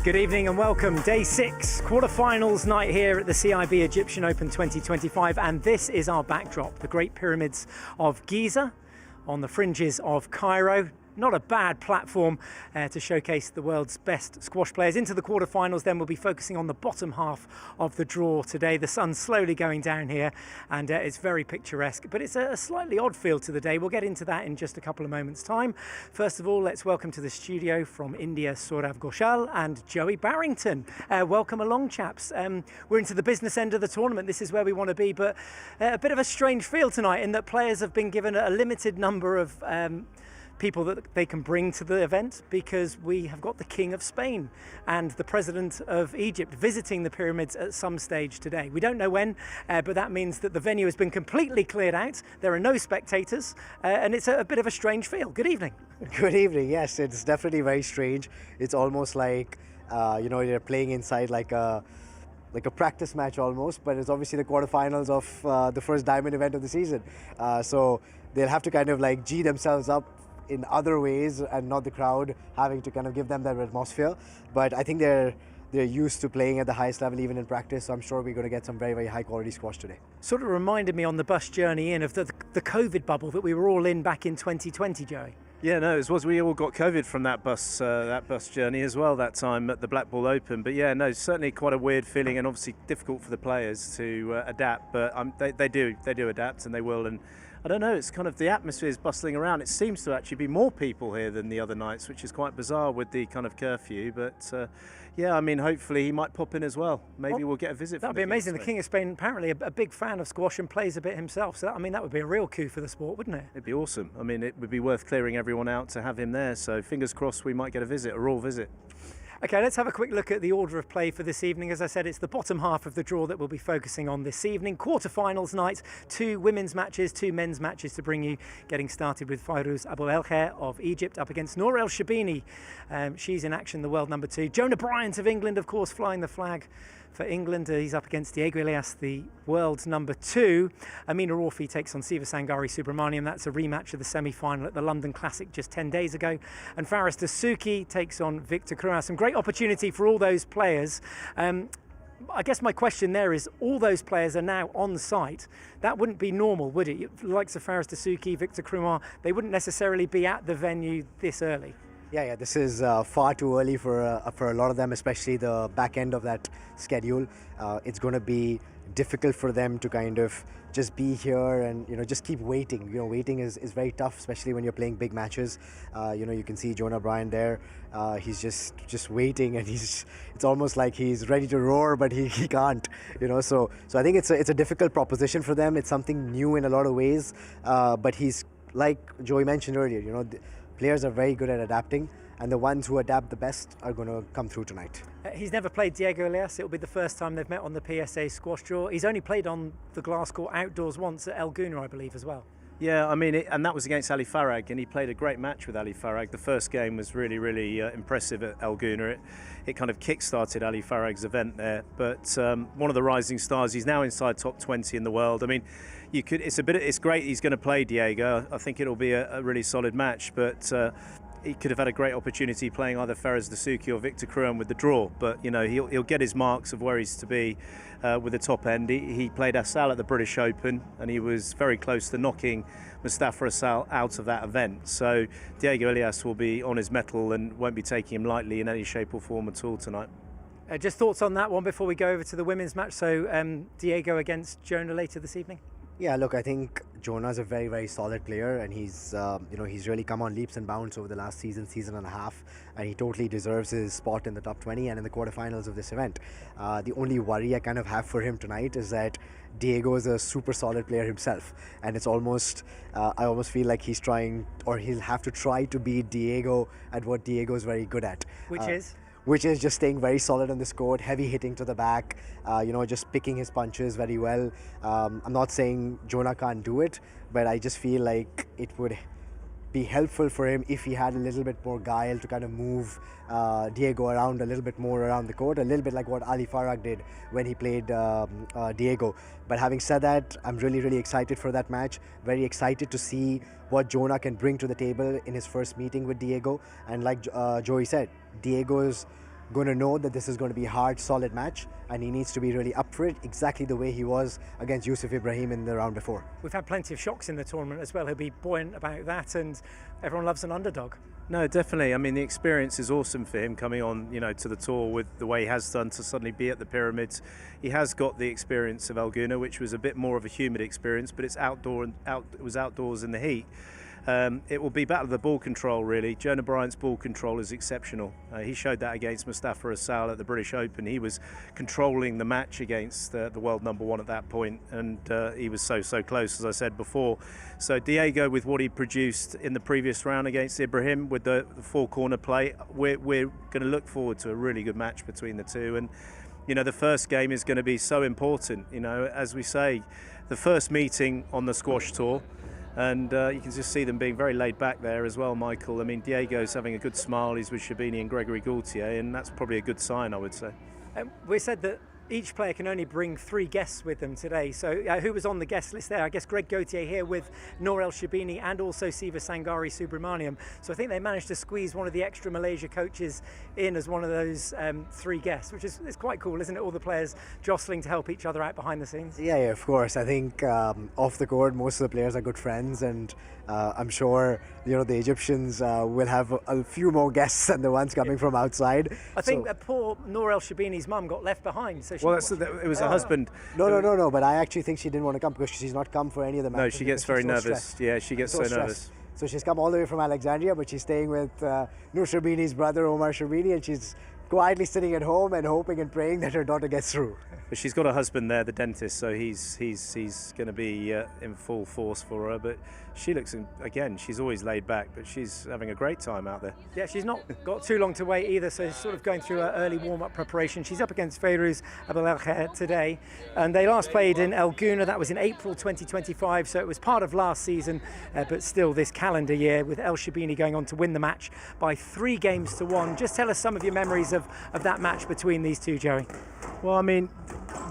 Good evening and welcome. Day 6, quarterfinals night here at the CIB Egyptian Open 2025, and this is our backdrop, the Great Pyramids of Giza on the fringes of Cairo. Not a bad platform to showcase the world's best squash players. Into the quarterfinals, then we'll be focusing on the bottom half of the draw today. The sun's slowly going down here and it's very picturesque, but it's a slightly odd feel to the day. We'll get into that in just a couple of moments' time. First of all, let's welcome to the studio from India, Fayrouz Aboelkheir and Joey Barrington. Welcome along, chaps. We're into the business end of the tournament. This is where we want to be, but a bit of a strange feel tonight in that players have been given a limited number of people that they can bring to the event, because we have got the King of Spain and the President of Egypt visiting the pyramids at some stage today. We don't know when, but that means that the venue has been completely cleared out. There are no spectators, and it's a bit of a strange feel. Good evening. Good evening. Yes, it's definitely very strange. It's almost like you're playing inside like a practice match almost, but it's obviously the quarterfinals of the first diamond event of the season. So they'll have to kind of like G themselves up in other ways and not the crowd having to kind of give them that atmosphere. But I think they're used to playing at the highest level even in practice, so I'm sure we're going to get some very, very high quality squash today. Sort of reminded me on the bus journey in of the COVID bubble that we were all in back in 2020, Joey. Yeah, no, it was we all got COVID from that bus journey as well that time at the Black Ball Open. But yeah, no, certainly quite a weird feeling and obviously difficult for the players to adapt. But they do adapt, and they will. And I don't know, it's kind of the atmosphere is bustling around. It seems to actually be more people here than the other nights, which is quite bizarre with the kind of curfew. But yeah, I mean, hopefully he might pop in as well. Maybe we'll get a visit. That'd be amazing. The King of Spain, apparently a big fan of squash and plays a bit himself. So I mean, that would be a real coup for the sport, wouldn't it? It'd be awesome. I mean, it would be worth clearing everyone out to have him there. So fingers crossed we might get a visit, a royal visit. Okay, let's have a quick look at the order of play for this evening. As I said, it's the bottom half of the draw that we'll be focusing on this evening. Quarterfinals night, 2 women's matches, 2 men's matches to bring you. Getting started with Fayrouz Aboelkheir of Egypt up against Nour Sherbini. She's in action, the world number 2. Jonah Bryant of England, of course, flying the flag for England. He's up against Diego Elias, the world's number 2. Amina Orfi takes on Sivasangari Subramaniam. That's a rematch of the semi-final at the London Classic just 10 days ago. And Dessouky takes on Victor Crouin. Some great opportunity for all those players. I guess my question there is, all those players are now on site. That wouldn't be normal, would it? Like Dessouky, Victor Crouin, they wouldn't necessarily be at the venue this early. Yeah, this is far too early for a lot of them, especially the back end of that schedule. It's going to be difficult for them to kind of just be here and just keep waiting. Waiting is very tough, especially when you're playing big matches. You can see Jonah Bryant there. He's just waiting, and it's almost like he's ready to roar, but he can't. So I think it's a difficult proposition for them. It's something new in a lot of ways, but he's, like Joey mentioned earlier, players are very good at adapting, and the ones who adapt the best are going to come through tonight. He's never played Diego Elias. It'll be the first time they've met on the PSA Squash Tour. He's only played on the glass court outdoors once at El Guna, I believe, as well. Yeah, I mean, and that was against Ali Farag, and he played a great match with Ali Farag. The first game was really, really impressive at El Guna. It kind of kick-started Ali Farag's event there. But one of the rising stars, he's now inside top 20 in the world. I mean, it's great he's going to play Diego. I think it'll be a really solid match, but he could have had a great opportunity playing either Fayrouz Dessouky or Victor Crouin with the draw, but he'll get his marks of where he's to be with the top end. He played Absalom at the British Open, and he was very close to knocking Mustafa Asal out of that event. So Diego Elias will be on his mettle and won't be taking him lightly in any shape or form at all tonight. Just thoughts on that one before we go over to the women's match. So Diego against Jonah later this evening. Yeah, look, I think Jonah's a very, very solid player, and he's really come on leaps and bounds over the last season and a half, and he totally deserves his spot in the top 20 and in the quarterfinals of this event. The only worry I kind of have for him tonight is that Diego is a super solid player himself, and it's almost, I almost feel like he's trying, or he'll have to try to beat Diego at what Diego is very good at. Which is just staying very solid on this court, heavy hitting to the back, just picking his punches very well. I'm not saying Jonah can't do it, but I just feel like it would be helpful for him if he had a little bit more guile to kind of move Diego around a little bit more around the court, a little bit like what Ali Farag did when he played Diego. But having said that, I'm really, really excited for that match. Very excited to see what Jonah can bring to the table in his first meeting with Diego. And like Joey said, Diego's going to know that this is going to be a hard, solid match, and he needs to be really up for it, exactly the way he was against Yusuf Ibrahim in the round before. We've had plenty of shocks in the tournament as well. He'll be buoyant about that, and everyone loves an underdog. No, definitely. I mean, the experience is awesome for him coming on, to the tour with the way he has done to suddenly be at the Pyramids. He has got the experience of Elguna, which was a bit more of a humid experience, but it's it was outdoors in the heat. It will be battle of the ball control, really. Jonah Bryant's ball control is exceptional. He showed that against Mustafa Asal at the British Open. He was controlling the match against the world number one at that point, and he was so close, as I said before. So Diego, with what he produced in the previous round against Ibrahim, with the four-corner play, we're going to look forward to a really good match between the two. And the first game is going to be so important. As we say, the first meeting on the squash tour. And you can just see them being very laid back there as well, Michael. I mean, Diego's having a good smile. He's with Sherbini and Gregory Gaultier, and that's probably a good sign, I would say. We said that each player can only bring 3 guests with them today. So who was on the guest list there? I guess Greg Gaultier here with Nour Sherbini and also Sivasangari Subramaniam. So I think they managed to squeeze one of the extra Malaysia coaches in as one of those 3 guests, which is quite cool, isn't it? All the players jostling to help each other out behind the scenes. Yeah, of course. I think off the court, most of the players are good friends, and I'm sure the Egyptians will have a few more guests than the ones coming from outside. I think that poor Nour Sherbini's mum got left behind. So it was a husband. No. But I actually think she didn't want to come because she's not come for any of the matches. No, she gets very nervous. Stressed. Yeah, she gets so nervous. So she's come all the way from Alexandria, but she's staying with Nour Sherbini's brother Omar Sherbini, and she's quietly sitting at home and hoping and praying that her daughter gets through. But she's got a husband there, the dentist, so he's going to be in full force for her. But she looks, again, she's always laid back, but she's having a great time out there. Yeah, she's not got too long to wait either, so she's sort of going through her early warm-up preparation. She's up against Fayrouz Aboelkheir today, and they last played in Elguna. That was in April 2025, so it was part of last season, but still this calendar year, with Sherbini going on to win the match by 3 games to 1. Just tell us some of your memories of that match between these two, Joey. Well, I mean,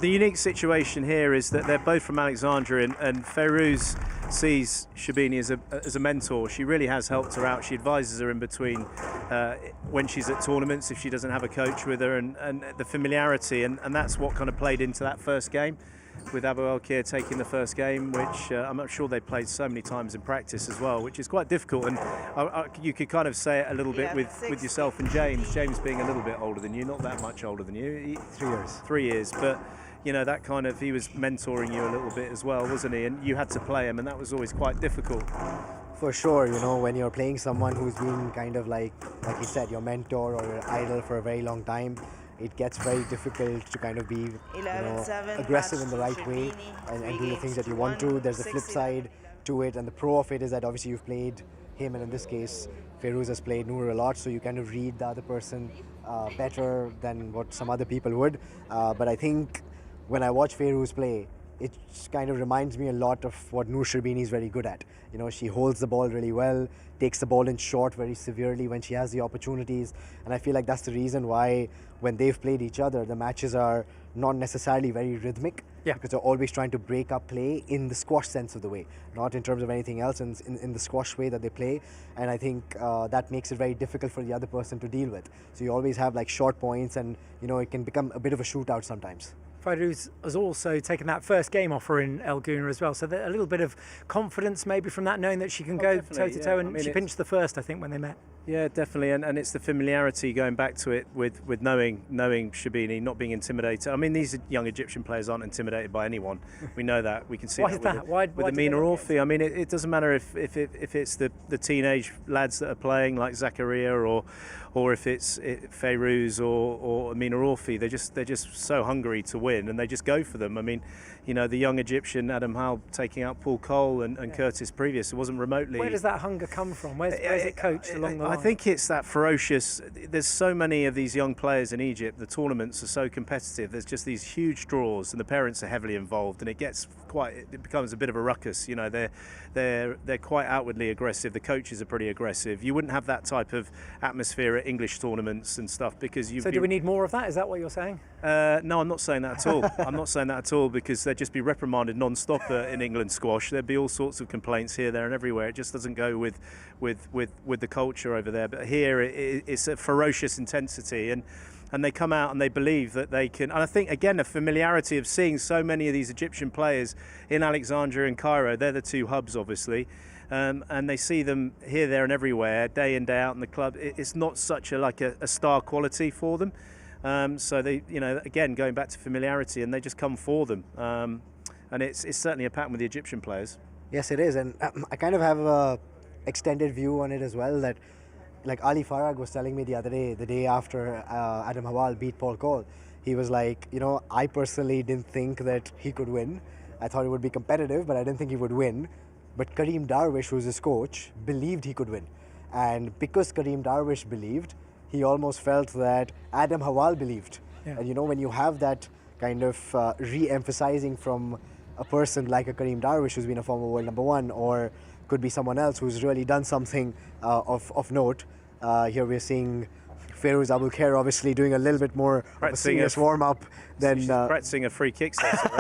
the unique situation here is that they're both from Alexandria, and Fayrouz sees Sherbini as a mentor. She really has helped her out. She advises her in between when she's at tournaments if she doesn't have a coach with her, and the familiarity, and that's what kind of played into that first game, with Aboelkheir taking the first game, which I'm not sure they played so many times in practice as well, which is quite difficult. And you could kind of say it a little bit with yourself and James being a little bit older than you, not that much older than you. 3 years. 3 years, but that kind of, he was mentoring you a little bit as well, wasn't he? And you had to play him, and that was always quite difficult. For sure, when you're playing someone who's been kind of like you said, your mentor or your idol for a very long time, it gets very difficult to kind of be aggressive in the right way and do the things that you want to. There's a flip side to it, and the pro of it is that obviously you've played him, and in this case Fayrouz has played Nour a lot, so you kind of read the other person better than what some other people would. But I think when I watch Fayrouz play, it kind of reminds me a lot of what Nour Sherbini is very good at. She holds the ball really well, takes the ball in short very severely when she has the opportunities, and I feel like that's the reason why when they've played each other, the matches are not necessarily very rhythmic. Yeah. Because they're always trying to break up play in the squash sense of the way, not in terms of anything else, in the squash way that they play. And I think that makes it very difficult for the other person to deal with. So you always have like short points, and it can become a bit of a shootout sometimes. Fayrouz has also taken that first game off her in Elguna as well, so a little bit of confidence maybe from that, knowing that she can go toe-to-toe, and she pinched the first, I think, when they met. Yeah, definitely, and it's the familiarity going back to it with knowing Sherbini, not being intimidated. I mean, these young Egyptian players aren't intimidated by anyone. We know that. We can see Why that is that? Why with Amina Orfi. I mean, it doesn't matter if it's the teenage lads that are playing like Zakaria or if it's Fayrouz or Amina Orfi. They're just so hungry to win, and they just go for them. I mean, the young Egyptian Adam Howell taking out Paul Cole and Curtis previous, it wasn't remotely. Where does that hunger come from? Where's it coached along the line? I think it's that ferocious. There's so many of these young players in Egypt. The tournaments are so competitive. There's just these huge draws, and the parents are heavily involved, and it becomes a bit of a ruckus. They're quite outwardly aggressive. The coaches are pretty aggressive. You wouldn't have that type of atmosphere at English tournaments and stuff because you. So do we need more of that? Is that what you're saying? No, I'm not saying that at all. I'm not saying that at all, because they'd just be reprimanded non-stop in England squash. There'd be all sorts of complaints here, there, and everywhere. It just doesn't go with the culture over there. But here, it's a ferocious intensity, and and they come out and they believe that they can. And I think, again, a familiarity of seeing so many of these Egyptian players in Alexandria and Cairo. They're the two hubs, obviously. And they see them here, there, and everywhere, day in, day out in the club. It's not such a star quality for them. So they, again, going back to familiarity, and they just come for them. And it's certainly a pattern with the Egyptian players. Yes, it is, and I kind of have a extended view on it as well. That, like Ali Farag was telling me the other day, the day after Adam Hawal beat Paul Cole, he was like, I personally didn't think that he could win. I thought it would be competitive, but I didn't think he would win. But Kareem Darwish, who's his coach, believed he could win. And because Kareem Darwish believed, he almost felt that Adam Hawal believed. Yeah. And when you have that kind of re-emphasizing from a person like a Kareem Darwish, who's been a former world #1, or could be someone else who's really done something of note. Here we're seeing Fayrouz Aboelkheir obviously doing a little bit more of a serious warm-up than... She's practicing a free kick session.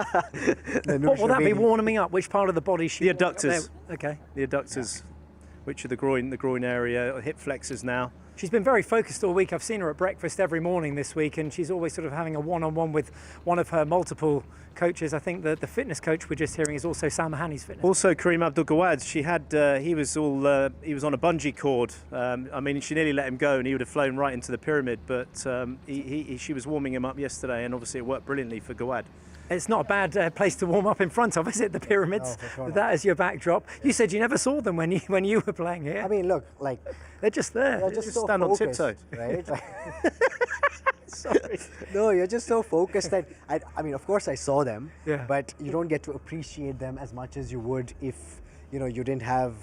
What will that be, warming up? Which part of the body? The adductors. Okay. The adductors, which are the groin area, hip flexors now. She's been very focused all week. I've seen her at breakfast every morning this week, and she's always sort of having a one-on-one with one of her multiple coaches. I think the fitness coach we're just hearing is also Sam Mahani's fitness. Also Kareem Abdul-Gawad. She had he was on a bungee cord. I mean, she nearly let him go, and he would have flown right into the pyramid. But she was warming him up yesterday, and obviously it worked brilliantly for Gawad. It's not a bad place to warm up in front of, is it? The pyramids. No, for sure with that as your backdrop. Yeah. You said you never saw them when you were playing here. I mean, look, like they're just there. They're just so stand focused, on tiptoe, right? Sorry. No, you're just so focused that I mean, of course, I saw them, yeah. But you don't get to appreciate them as much as you would if you didn't have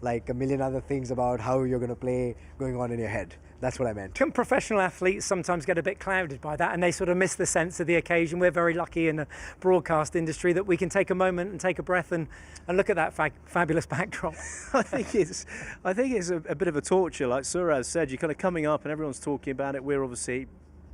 like a million other things about how you're going to play going on in your head. That's what I meant. Can professional athletes sometimes get a bit clouded by that, and they sort of miss the sense of the occasion? We're very lucky in the broadcast industry that we can take a moment and take a breath and look at that fabulous backdrop. I think it's a bit of a torture, like Suraz said. You're kind of coming up and everyone's talking about it. We're obviously,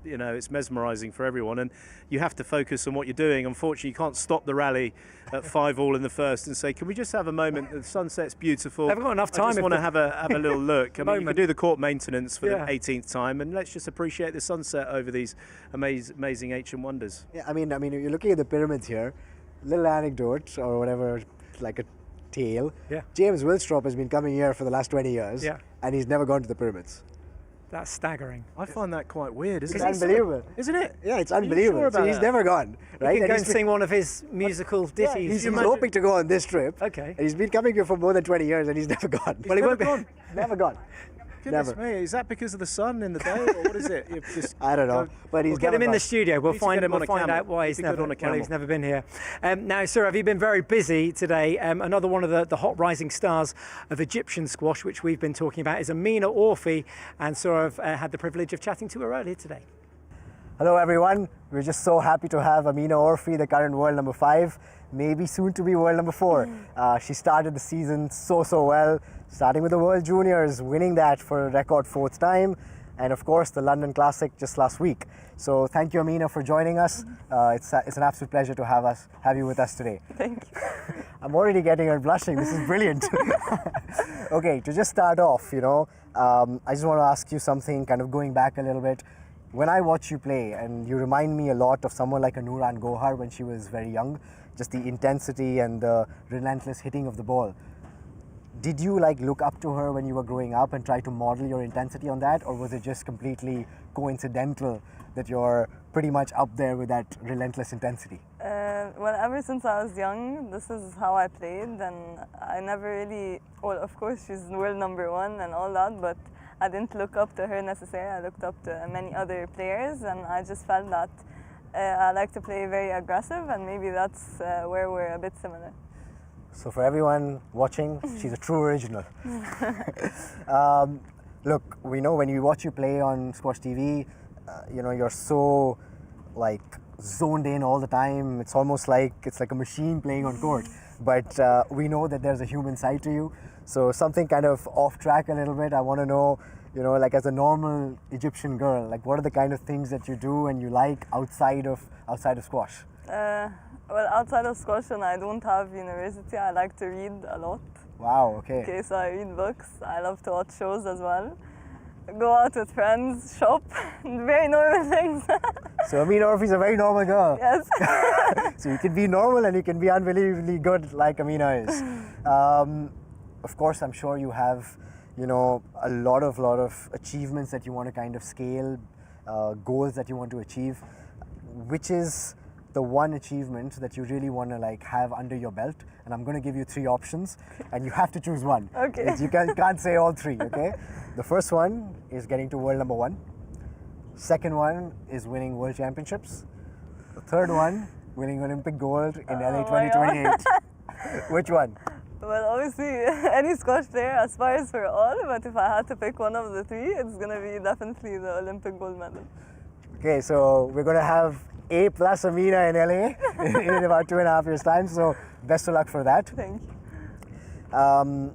it's mesmerising for everyone, and you have to focus on what you're doing. Unfortunately, you can't stop the rally at 5-all in the first and say, can we just have a moment? The sunset's beautiful. Haven't got enough time. I just want to have a little look. I mean, you can do the court maintenance for yeah. the 18th time, and let's just appreciate the sunset over these amazing ancient wonders. Yeah, I mean, you're looking at the pyramids here. Little anecdote or whatever, like a tale. Yeah. James Willstrop has been coming here for the last 20 years, yeah. And he's never gone to the pyramids. That's staggering. I find that quite weird, isn't it? It's unbelievable. Isn't it? Yeah, it's unbelievable. Sure so he's never gone, right? He can go and sing one of his musical ditties. Yeah, he's hoping to go on this trip. Okay. And he's been coming here for more than 20 years and he's never gone. Well, he won't be. Never gone. Goodness me, is that because of the sun in the day, or what is it? I don't know, but we'll get him in the studio. We'll find out why he's never been here. Now, sir, have you been very busy today? Another one of the hot rising stars of Egyptian squash, which we've been talking about, is Amina Orfi, and so I've had the privilege of chatting to her earlier today. Hello, everyone. We're just so happy to have Amina Orfi, the current world #5, maybe soon to be world #4. She started the season so well, starting with the World Juniors, winning that for a record 4th time, and of course the London Classic just last week. So thank you, Amina, for joining us. It's an absolute pleasure to have you with us today. Thank you. I'm already getting her blushing. This is brilliant. Okay, to just start off, I just want to ask you something, kind of going back a little bit. When I watch you play, and you remind me a lot of someone like a Nour when she was very young, just the intensity and the relentless hitting of the ball. Did you look up to her when you were growing up and try to model your intensity on that, or was it just completely coincidental that you're pretty much up there with that relentless intensity? Well, ever since I was young, this is how I played, and I never really, well, of course she's world #1 and all that, but I didn't look up to her necessarily. I looked up to many other players, and I just felt that I like to play very aggressive, and maybe that's where we're a bit similar. So for everyone watching, she's a true original. Look, we know when you watch you play on Squash TV, you're so zoned in all the time. It's almost like it's like a machine playing on court. But we know that there's a human side to you. So something kind of off track a little bit. I want to know, as a normal Egyptian girl, what are the kind of things that you do and you like outside of squash? Well, outside of squash, and I don't have university, I like to read a lot. Wow, okay. Okay, so I read books. I love to watch shows as well. go out with friends, shop, very normal things. So Amina Orfi is a very normal girl. Yes. So you can be normal and you can be unbelievably good like Amina is. Of course, I'm sure you have, you know, a lot of achievements that you want to kind of scale, goals that you want to achieve. Which is the one achievement that you really want to like have under your belt? And I'm going to give you 3 options, and you have to choose one. Okay. You can't say all 3. Okay. The first one is getting to world number 1. Second one is winning world championships. The third one, winning Olympic gold in LA 2028. Which one? Well, obviously, any squash player aspires for all, but if I had to pick one of the 3, it's going to be definitely the Olympic gold medal. Okay, so we're going to have A+ Amina in LA in about 2.5 years' time. So best of luck for that. Thank you.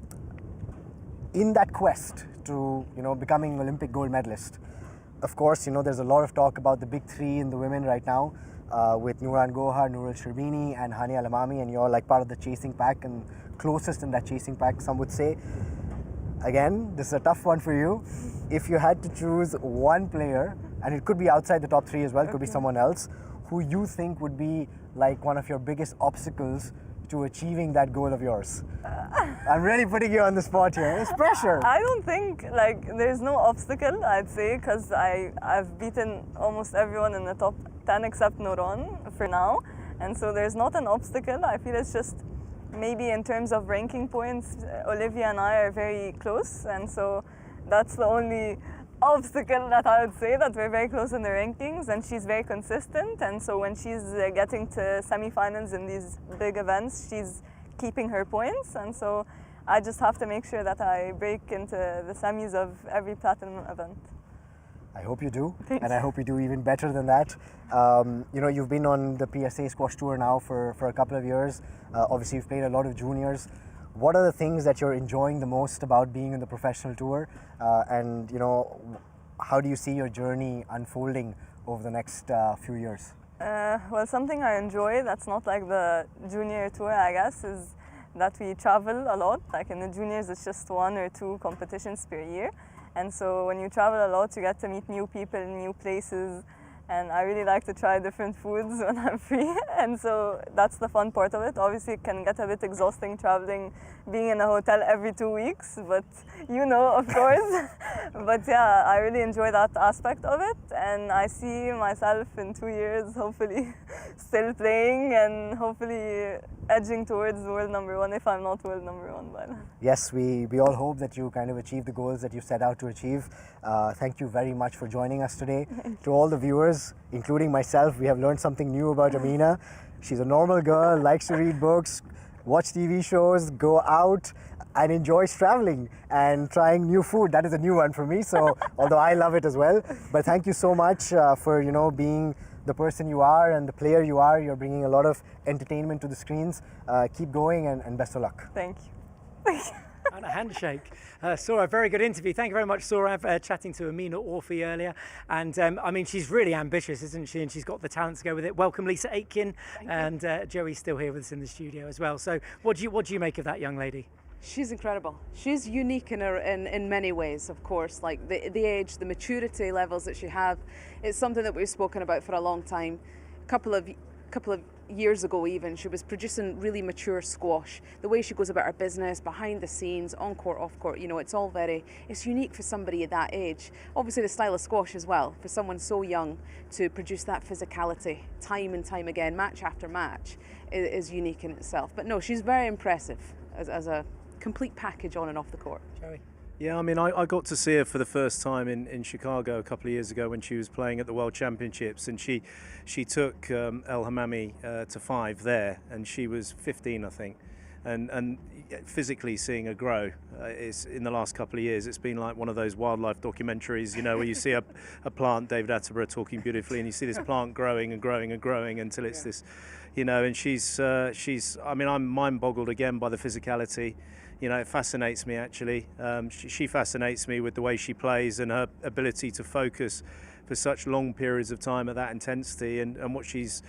In that quest to, you know, becoming Olympic gold medalist, of course, you know, there's a lot of talk about the big 3 in the women right now, with Nour and Nour, Sherbini, and Hania Al-Amami, and you're like part of the chasing pack and closest in that chasing pack, some would say. Again, this is a tough one for you. If you had to choose one player, and it could be outside the top 3 as well, it could be someone else, who you think would be like one of your biggest obstacles to achieving that goal of yours? I'm really putting you on the spot here. It's pressure. I don't think like there's no obstacle, I'd say, because I've beaten almost everyone in the top 10 except Nour for now, and so there's not an obstacle. I feel it's just maybe in terms of ranking points, Olivia and I are very close, and so that's the only obstacle that I would say, that we're very close in the rankings, and she's very consistent, and so when she's getting to semi-finals in these big events, she's keeping her points, and so I just have to make sure that I break into the semis of every platinum event. I hope you do, Thanks. and I hope you do even better than that. You know, you've been on the PSA Squash Tour now for a couple of years. Obviously, you've played a lot of juniors. What are the things that you're enjoying the most about being in the professional tour? And, you know, how do you see your journey unfolding over the next few years? Well, something I enjoy that's not like the junior tour, I guess, is that we travel a lot. Like in the juniors, it's just 1 or 2 competitions per year. And so when you travel a lot, you get to meet new people, new places, and I really like to try different foods when I'm free. And so that's the fun part of it. Obviously, it can get a bit exhausting traveling, being in a hotel every 2 weeks, but you know, of course. But yeah, I really enjoy that aspect of it, and I see myself in 2 years, hopefully, still playing and hopefully edging towards world number 1 if I'm not world number 1 by then. Yes, we all hope that you kind of achieve the goals that you set out to achieve. Thank you very much for joining us today. To all the viewers, including myself, we have learned something new about Amina. She's a normal girl, likes to read books, watch TV shows, go out, and enjoys traveling and trying new food. That is a new one for me, so although I love it as well. But thank you so much for, you know, being the person you are and the player you are. You're bringing a lot of entertainment to the screens. Keep going, and best of luck. Thank you. And a handshake. Saura, very good interview. Thank you very much, Saura, chatting to Amina Orfi earlier. And I mean, she's really ambitious, isn't she? And she's got the talent to go with it. Welcome, Lisa Aitken. And Joey's still here with us in the studio as well. So what do you make of that young lady? She's incredible. She's unique in many ways, of course, like the age, the maturity levels that she have. It's something that we've spoken about for a long time. A couple of years ago even, she was producing really mature squash. The way she goes about her business, behind the scenes, on court, off court, you know, it's unique for somebody at that age. Obviously the style of squash as well, for someone so young to produce that physicality time and time again, match after match, is unique in itself. But no, she's very impressive as a complete package on and off the court. Joey? Yeah, I mean, I got to see her for the first time in Chicago a couple of years ago when she was playing at the World Championships, and she took El-Hammami to 5 there, and she was 15, I think. And physically seeing her grow, is in the last couple of years, it's been like one of those wildlife documentaries, you know, where you see a plant, David Attenborough talking beautifully, and you see this plant growing and growing and growing until it's this, you know, and she's I mean, I'm mind-boggled again by the physicality. You know, it fascinates me actually. She fascinates me with the way she plays and her ability to focus for such long periods of time at that intensity, and what she's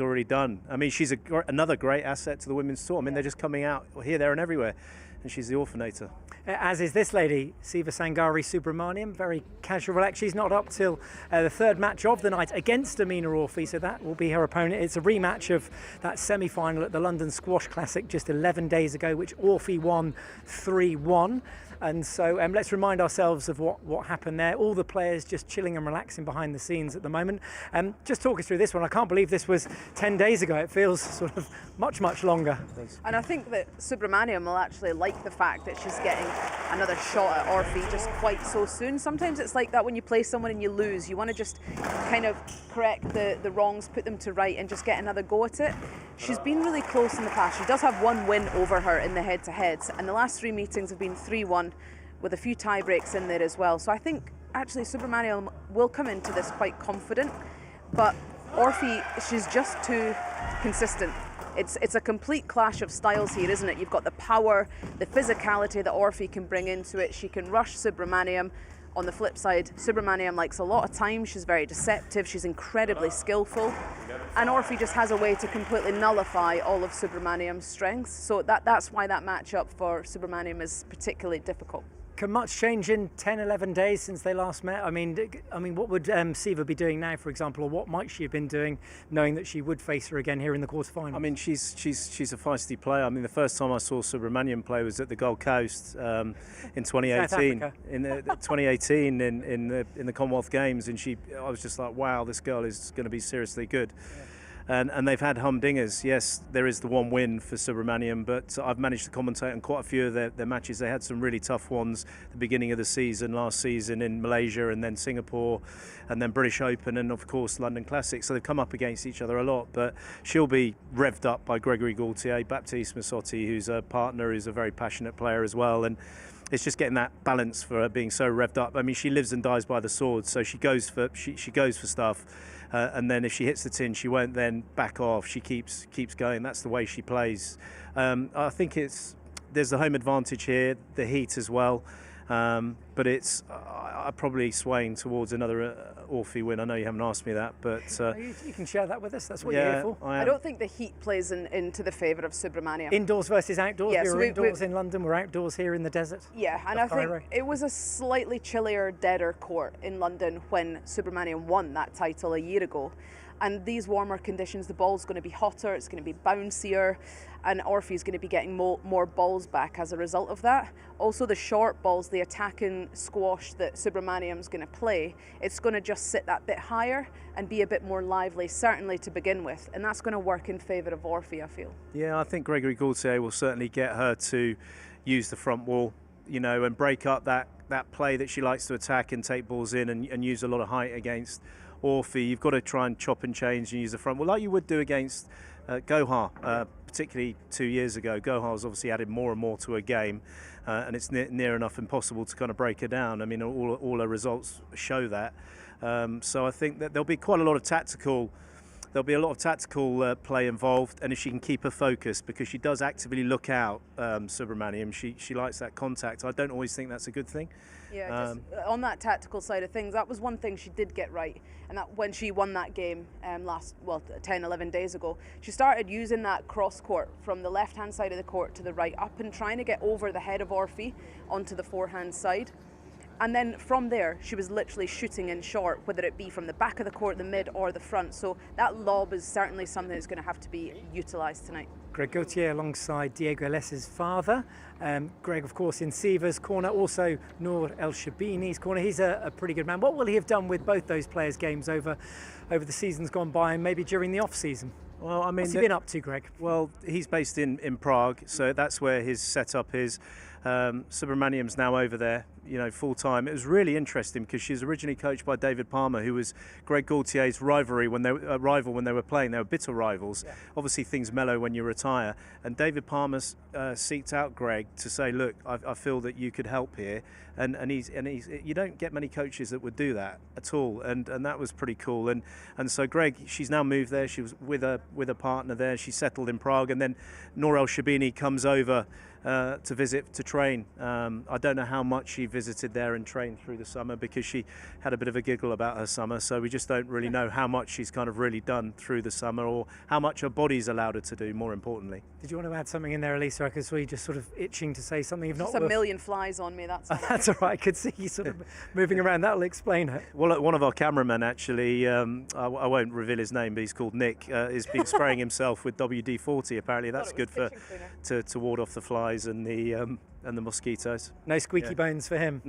already done. I mean, she's another great asset to the women's tour. I mean, they're just coming out here, there, and everywhere. and she's the orphanator. As is this lady, Sivasangari Subramaniam, very casual relaxed. She's not up till the third match of the night against Amina Orfi, so that will be her opponent. It's a rematch of that semi-final at the London Squash Classic just 11 days ago, which Orfi won 3-1. And so let's remind ourselves of what happened there. All the players just chilling and relaxing behind the scenes at the moment. Just talk us through this one. I can't believe this was 10 days ago. It feels sort of much, much longer. And I think that Subramaniam will actually like the fact that she's getting another shot at Orfi just quite so soon. Sometimes it's like that when you play someone and you lose. You want to just kind of correct the wrongs, put them to right, and just get another go at it. She's been really close in the past. She does have one win over her in the head-to-heads, and the last 3 meetings have been 3-1 with a few tie breaks in there as well. So I think actually Subramaniam will come into this quite confident, but Orfi, she's just too consistent. It's a complete clash of styles here, isn't it? You've got the power, the physicality that Orfi can bring into it. She can rush Subramaniam. On the flip side, Subramaniam likes a lot of time. She's very deceptive. She's incredibly skillful. And Orfi just has a way to completely nullify all of Subramaniam's strengths. So that's why that matchup for Subramaniam is particularly difficult. Can much change in 10, 11 days since they last met? I mean, what would Siva be doing now, for example, or what might she have been doing, knowing that she would face her again here in the quarterfinals? I mean, she's a feisty player. I mean, the first time I saw Subramaniam play was at the Gold Coast in 2018. In 2018 in the Commonwealth Games, and I was just like, wow, this girl is going to be seriously good. Yeah. And they've had humdingers. Yes, there is the one win for Subramaniam, but I've managed to commentate on quite a few of their matches. They had some really tough ones at the beginning of the season, last season in Malaysia, and then Singapore, and then British Open, and of course London Classic. So they've come up against each other a lot, but she'll be revved up by Gregory Gaultier, Baptiste Massotti, who's a partner, who's a very passionate player as well. And it's just getting that balance for her being so revved up. I mean, she lives and dies by the sword, so she goes for stuff. And then if she hits the tin, she won't then back off. She keeps going. That's the way she plays. I think there's the home advantage here, the heat as well. But I'm probably swaying towards another Orfi win. I know you haven't asked me that, but you can share that with us. That's what you're here for. I don't think the heat plays into the favour of Subramaniam. Indoors versus outdoors. Yeah, we were indoors in London. We're outdoors here in the desert. Yeah, and I think it was a slightly chillier, deader court in London when Subramaniam won that title a year ago. And these warmer conditions, the ball's going to be hotter, it's going to be bouncier, and Orfi's going to be getting more balls back as a result of that. Also, the short balls, the attacking squash that Subramaniam's going to play, it's going to just sit that bit higher and be a bit more lively, certainly to begin with, and that's going to work in favour of Orfi, I feel. Yeah, I think Gregory Gaultier will certainly get her to use the front wall, and break up that play that she likes to attack and take balls in and use a lot of height against Orfi. You've got to try and chop and change and use the front wall like you would do against Gohar, particularly 2 years ago. Gohar's obviously added more and more to her game, and it's near enough impossible to kind of break her down. I mean, all her results show that. So I think that there'll be quite a lot of tactical. There'll be a lot of tactical play involved, and if she can keep her focus, because she does actively look out, Subramaniam, she likes that contact. I don't always think that's a good thing. Yeah, just on that tactical side of things, that was one thing she did get right, and that when she won that game 10, 11 days ago, she started using that cross court from the left-hand side of the court to the right, up and trying to get over the head of Orfi onto the forehand side. And then from there, she was literally shooting in short, whether it be from the back of the court, the mid or the front. So that lob is certainly something that's going to have to be utilised tonight. Greg Gaultier alongside Diego Ales's father. Greg, of course, in Siva's corner. Also, Nour El Sherbini's corner. He's a pretty good man. What will he have done with both those players' games over the seasons gone by and maybe during the off-season? Well, I mean, what's he been up to, Greg? Well, he's based in Prague, so that's where his setup is. Subramaniam's now over there, full time. It was really interesting because she was originally coached by David Palmer, who was Greg Gaultier's rival when they were playing. They were bitter rivals. Yeah. Obviously, things mellow when you retire. And David Palmer seeked out Greg to say, "Look, I feel that you could help here." And he's you don't get many coaches that would do that at all. And that was pretty cool. And so Greg, she's now moved there. She was with a partner there. She settled in Prague, and then Nour El Sherbini comes over to visit, to train. I don't know how much she visited there and trained through the summer, because she had a bit of a giggle about her summer, so we just don't really know how much she's kind of really done through the summer, or how much her body's allowed her to do, more importantly. Did you want to add something in there, Elisa? I could see you just sort of itching to say something. If Just not, a million flies on me, that's all. that's all right. I could see you sort of moving around. That'll explain it. Well, one of our cameramen, actually, I won't reveal his name, but he's called Nick, has been spraying himself with WD-40. Apparently that's good for to ward off the flies and the mosquitoes. No squeaky bones for him.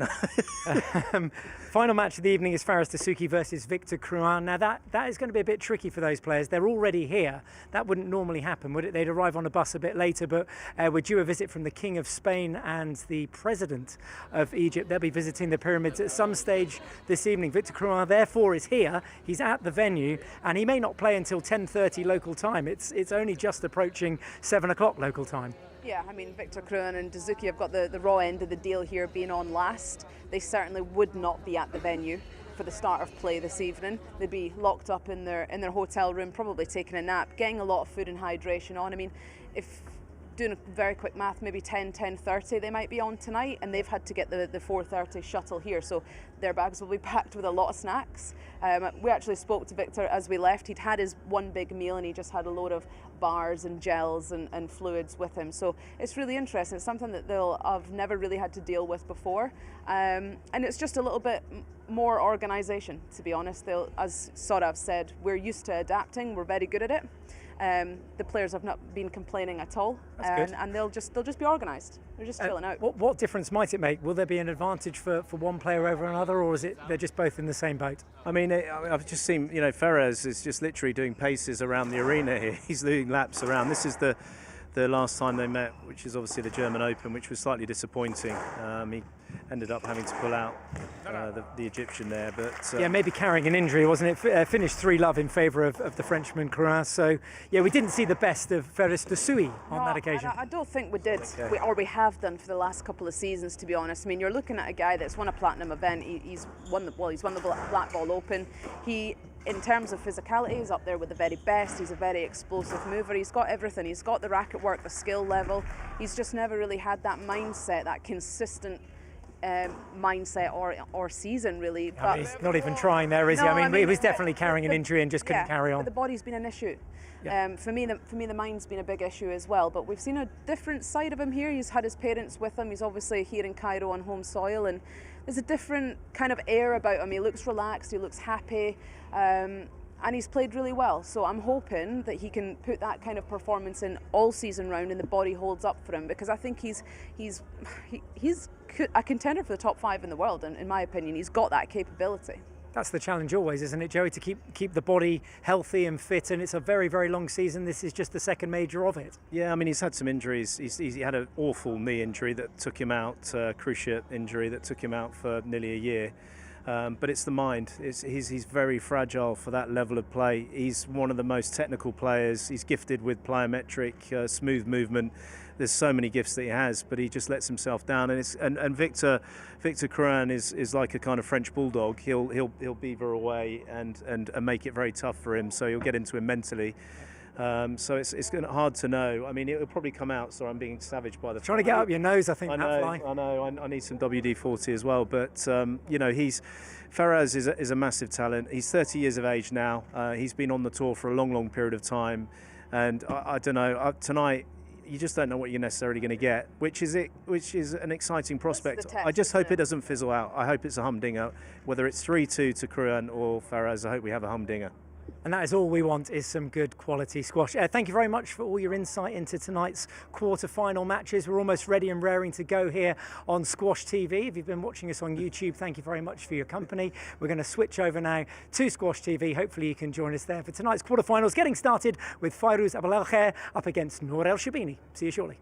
Final match of the evening is Dessouky versus Victor Crouin. Now that is going to be a bit tricky for those players. They're already here. That wouldn't normally happen, would it? They'd arrive on a bus a bit later, but we're due a visit from the King of Spain and the President of Egypt. They'll be visiting the pyramids at some stage this evening. Victor Crouin, therefore, is here. He's at the venue, and he may not play until 10:30 local time. It's only just approaching 7 o'clock local time. Yeah, I mean, Victor Crouin and Dessouky have got the raw end of the deal here, being on last. They certainly would not be at the venue for the start of play this evening. They'd be locked up in their hotel room, probably taking a nap, getting a lot of food and hydration on. I mean, if doing a very quick math, maybe 10:30 they might be on tonight, and they've had to get the 4:30 shuttle here, so their bags will be packed with a lot of snacks. We actually spoke to Victor as we left. He'd had his one big meal and he just had a load of bars and gels and fluids with him, so it's really interesting. It's something that they'll have never really had to deal with before, and it's just a little bit more organisation, to be honest. As Sorav said, we're used to adapting, we're very good at it. The players have not been complaining at all, and they'll just be organised. They're just chilling out. What difference might it make? Will there be an advantage for one player over another, or is it they're just both in the same boat? I mean, I've just seen, Fayrouz is just literally doing paces around the arena here. He's doing laps around. This is the last time they met, which is obviously the German Open, which was slightly disappointing. He ended up having to pull out the Egyptian there, but yeah, maybe carrying an injury, wasn't it? Finished 3-love in favour of the Frenchman Crouin. So yeah, we didn't see the best of Fayrouz Dessouky on that occasion. I don't think we did, we have done for the last couple of seasons, to be honest. I mean, you're looking at a guy that's won a platinum event. He's won the Black Ball Open. He, in terms of physicality, he's up there with the very best. He's a very explosive mover. He's got everything. He's got the racket work, the skill level. He's just never really had that mindset, that consistent mindset or season, really. But he's not even trying there, is he? I mean, he was definitely carrying an injury and just couldn't carry on. But the body's been an issue. Yeah. For me, the mind's been a big issue as well. But we've seen a different side of him here. He's had his parents with him. He's obviously here in Cairo on home soil, and there's a different kind of air about him. He looks relaxed. He looks happy. And he's played really well, so I'm hoping that he can put that kind of performance in all season round and the body holds up for him, because I think he's a contender for the top 5 in the world, and in my opinion he's got that capability. That's the challenge always, isn't it, Joey, to keep the body healthy and fit, and it's a very, very long season. This is just the second major of it. Yeah, I mean, he's had some injuries. He had an awful knee injury that took him out, cruciate injury that took him out for nearly a year. But it's the mind. He's very fragile for that level of play. He's one of the most technical players. He's gifted with plyometric, smooth movement. There's so many gifts that he has, but he just lets himself down. And Victor Crouin is like a kind of French bulldog. He'll beaver away and make it very tough for him. So you'll get into him mentally. So it's hard to know. I mean, it'll probably come out. So I'm being savaged by the. Trying to get up your nose, I think. I know. I need some WD-40 as well. But Fayrouz is a massive talent. He's 30 years of age now. He's been on the tour for a long, long period of time. And I don't know. Tonight, you just don't know what you're necessarily going to get, which is an exciting prospect. I just hope it doesn't fizzle out. I hope it's a humdinger. Whether it's 3-2 to Crouin or Fayrouz, I hope we have a humdinger. And that is all we want, is some good quality squash. Thank you very much for all your insight into tonight's quarter-final matches. We're almost ready and raring to go here on Squash TV. If you've been watching us on YouTube, thank you very much for your company. We're going to switch over now to Squash TV. Hopefully you can join us there for tonight's quarter-finals, getting started with Fayrouz Aboelkheir up against Nour Sherbini. See you shortly.